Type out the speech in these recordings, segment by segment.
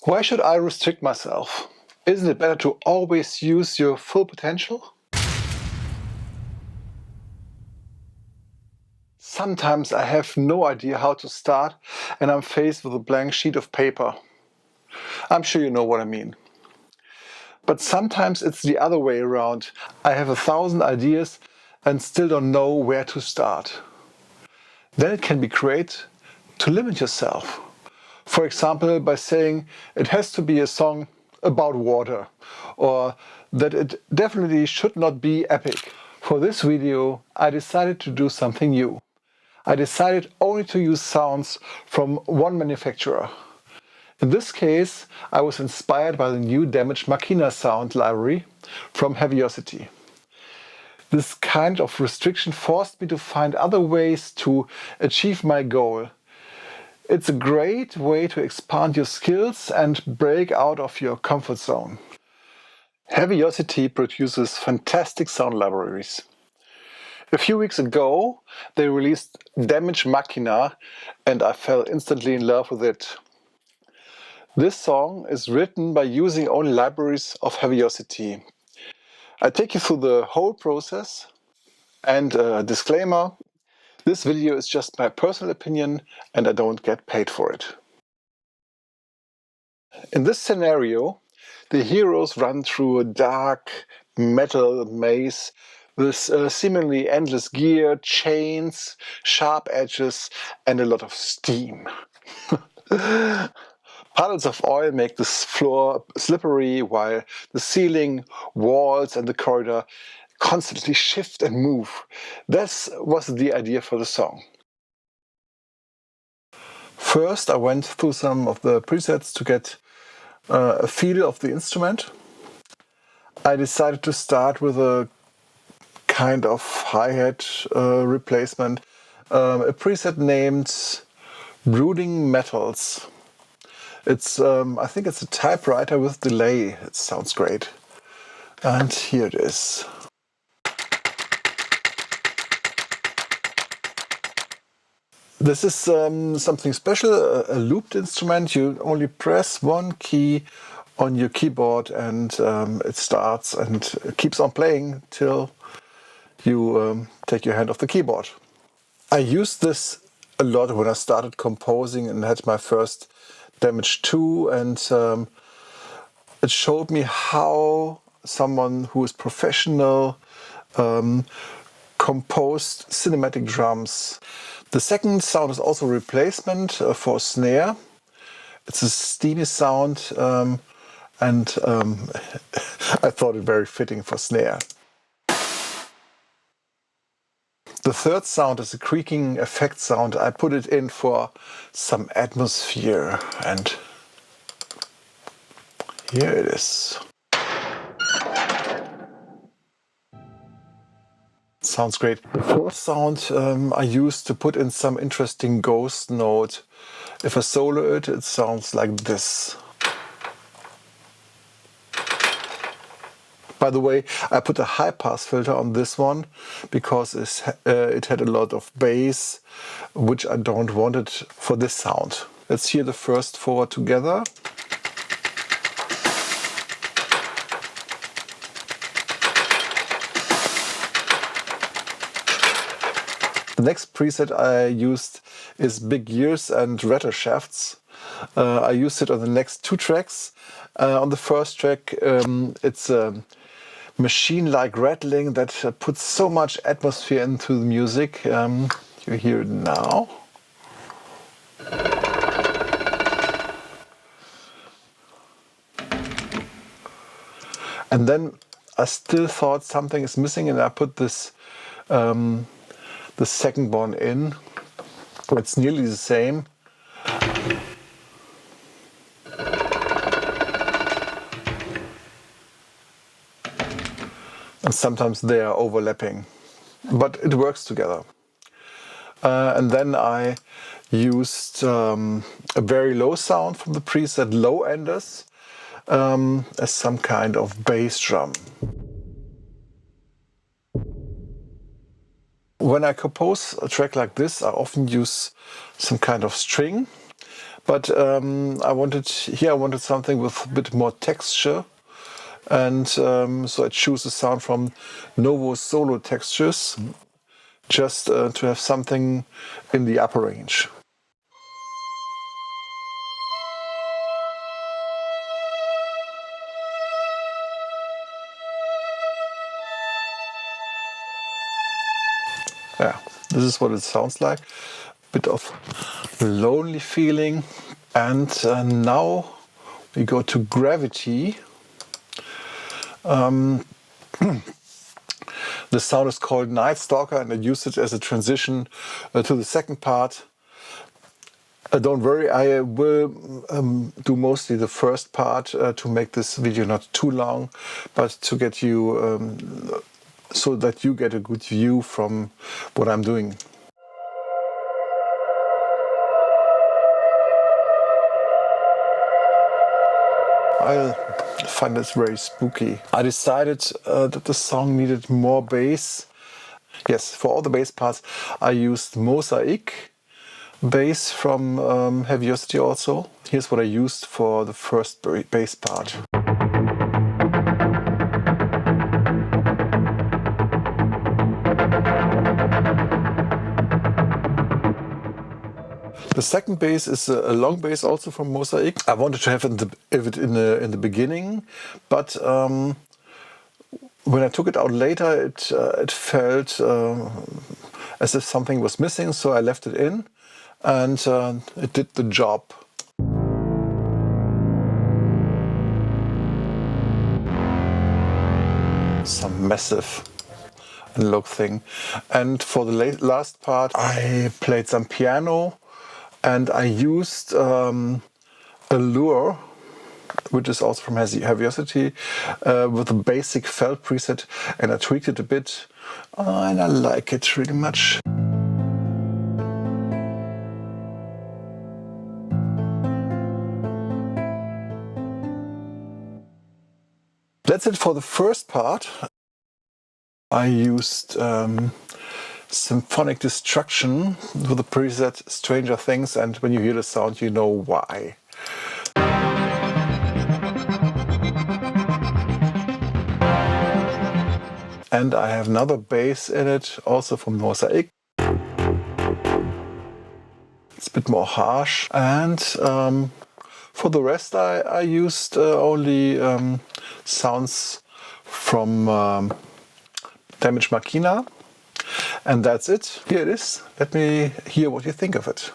Why should I restrict myself? Isn't it better to always use your full potential? Sometimes I have no idea how to start and I'm faced with a blank sheet of paper. I'm sure you know what I mean. But sometimes it's the other way around. I have 1,000 ideas and still don't know where to start. Then it can be great to limit yourself. For example, by saying it has to be a song about water, or that it definitely should not be epic. For this video, I decided to do something new. I decided only to use sounds from one manufacturer. In this case, I was inspired by the new Mosaic Machina sound library from Heavyocity. This kind of restriction forced me to find other ways to achieve my goal. It's a great way to expand your skills and break out of your comfort zone. Heavyocity produces fantastic sound libraries. A few weeks ago, they released Damage Machina and I fell instantly in love with it. This song is written by using only libraries of Heavyocity. I take you through the whole process, and a disclaimer, this video is just my personal opinion and I don't get paid for it. In this scenario, the heroes run through a dark metal maze with seemingly endless gear, chains, sharp edges, and a lot of steam. Puddles of oil make the floor slippery, while the ceiling, walls, and the corridor constantly shift and move. This was the idea for the song. First, I went through some of the presets to get a feel of the instrument. I decided to start with a kind of hi-hat replacement, a preset named Brooding Metals. It's, I think it's a typewriter with delay. It sounds great. And here it is. This is something special, a looped instrument. You only press one key on your keyboard and it starts and it keeps on playing till you take your hand off the keyboard. I used this a lot when I started composing and had my first Damage 2, and it showed me how someone who is professional composed cinematic drums. The second sound is also a replacement for snare. It's a steamy sound and I thought it very fitting for snare. The third sound is a creaking effect sound. I put it in for some atmosphere, and here it is. Sounds great. The fourth sound I used to put in some interesting ghost note. If I solo it, it sounds like this. By the way, I put a high pass filter on this one because it had a lot of bass, which I don't want it for this sound. Let's hear the first four together. The next preset I used is big gears and ratter shafts. I used it on the next two tracks. On the first track, it's a machine-like rattling that puts so much atmosphere into the music. You hear it now. And then I still thought something is missing, and I put this the second one in. It's nearly the same. And sometimes they are overlapping, but it works together. And then I used a very low sound from the preset Low Enders as some kind of bass drum. When I compose a track like this, I often use some kind of string. But I wanted something with a bit more texture, and so I choose a sound from Novo Solo Textures, just to have something in the upper range. Yeah, this is what it sounds like. Bit of lonely feeling. And now we go to Gravity. The sound is called Night Stalker, and I use it as a transition to the second part. Don't worry, I will do mostly the first part to make this video not too long, but to get you so that you get a good view from what I'm doing. I find this very spooky. I decided that the song needed more bass. Yes, for all the bass parts I used Mosaic Bass from Heavyocity also. Here's what I used for the first bass part. The second bass is a long bass also from Mosaic. I wanted to have it in the beginning, but when I took it out later, it felt as if something was missing, so I left it in, and it did the job. Some massive analog thing. And for the last part, I played some piano, and I used Allure, which is also from Heavyocity, with a basic felt preset, and I tweaked it a bit, and I like it really much. That's it for the first part. I used Symphonic Destruction with the preset Stranger Things, and when you hear the sound, you know why. And I have another bass in it, also from Mosaic. It's a bit more harsh. And for the rest, I used only sounds from Damage Machina. And that's it. Here it is. Let me hear what you think of it.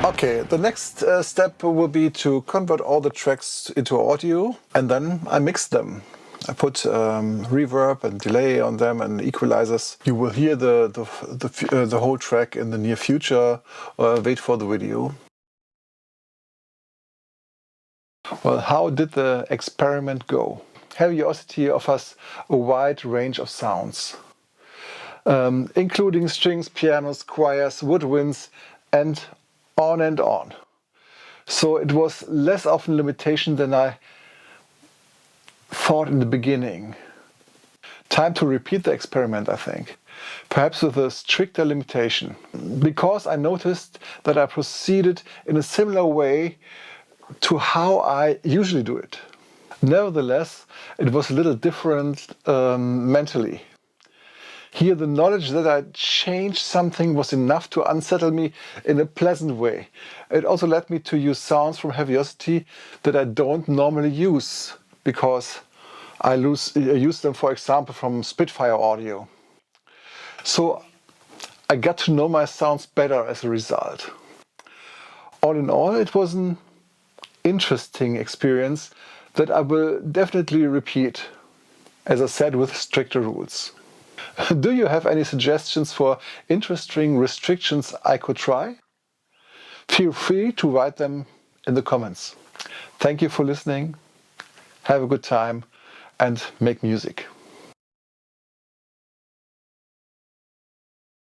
Okay, the next step will be to convert all the tracks into audio, and then I mix them. I put reverb and delay on them and equalizers. You will hear the whole track in the near future. Wait for the video. Well, how did the experiment go? Heavyocity offers a wide range of sounds, including strings, pianos, choirs, woodwinds, and on and on. So it was less of a limitation than I thought in the beginning. Time to repeat the experiment, I think. Perhaps with a stricter limitation. Because I noticed that I proceeded in a similar way to how I usually do it. Nevertheless, it was a little different mentally. Here, the knowledge that I changed something was enough to unsettle me in a pleasant way. It also led me to use sounds from Heavyocity that I don't normally use, because I use them, for example, from Spitfire audio. So I got to know my sounds better as a result. All in all, it was an interesting experience that I will definitely repeat, as I said, with stricter rules. Do you have any suggestions for interesting restrictions I could try? Feel free to write them in the comments. Thank you for listening. Have a good time and make music.